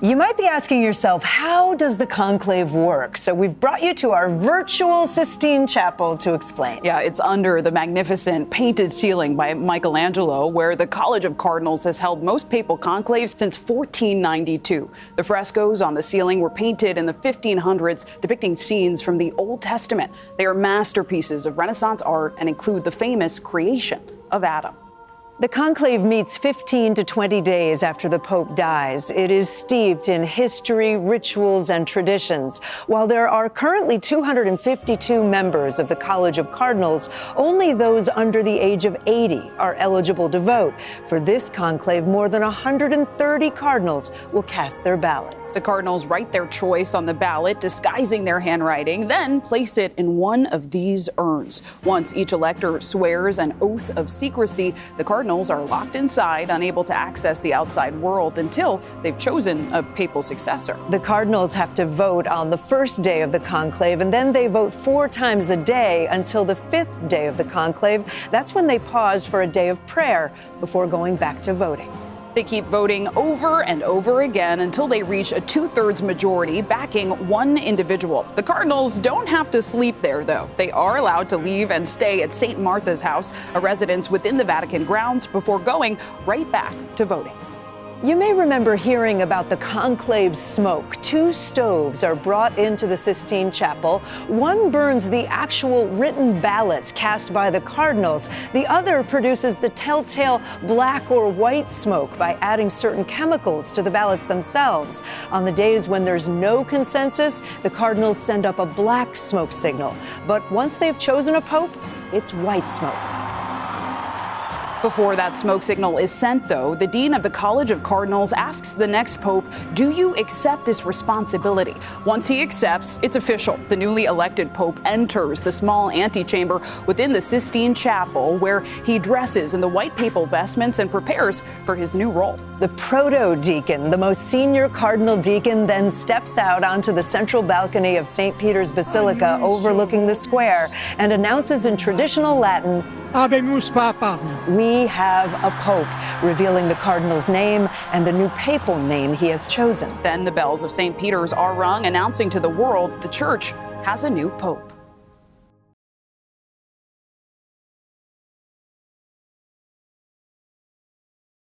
You might be asking yourself, how does the conclave work? So we've brought you to our virtual Sistine Chapel to explain. Yeah, it's under the magnificent painted ceiling by Michelangelo, where the College of Cardinals has held most papal conclaves since 1492. The frescoes on the ceiling were painted in the 1500s, depicting scenes from the Old Testament. They are masterpieces of Renaissance art and include the famous creation of Adam. The conclave meets 15 to 20 days after the Pope dies. It is steeped in history, rituals, and traditions. While there are currently 252 members of the College of Cardinals, only those under the age of 80 are eligible to vote. For this conclave, more than 130 cardinals will cast their ballots. The cardinals write their choice on the ballot, disguising their handwriting, then place it in one of these urns. Once each elector swears an oath of secrecy, the cardinals are locked inside, unable to access the outside world until they've chosen a papal successor. The cardinals have to vote on the first day of the conclave, and then they vote 4 times a day until the 5th day of the conclave. That's when they pause for a day of prayer before going back to voting. They keep voting over and over again until they reach a 2/3 majority backing one individual. The cardinals don't have to sleep there, though. They are allowed to leave and stay at St. Martha's House, a residence within the Vatican grounds, before going right back to voting. You may remember hearing about the conclave smoke. 2 stoves are brought into the Sistine Chapel. One burns the actual written ballots cast by the cardinals. The other produces the telltale black or white smoke by adding certain chemicals to the ballots themselves. On the days when there's no consensus, the cardinals send up a black smoke signal. But once they've chosen a pope, it's white smoke. Before that smoke signal is sent, though, the dean of the College of Cardinals asks the next pope, do you accept this responsibility? Once he accepts, it's official. The newly elected pope enters the small antechamber within the Sistine Chapel, where he dresses in the white papal vestments and prepares for his new role. The proto-deacon, the most senior cardinal deacon, then steps out onto the central balcony of St. Peter's Basilica overlooking the square and announces in traditional Latin, Habemus Papa. We have a pope, revealing the cardinal's name and the new papal name he has chosen. Then the bells of St. Peter's are rung, announcing to the world the church has a new pope.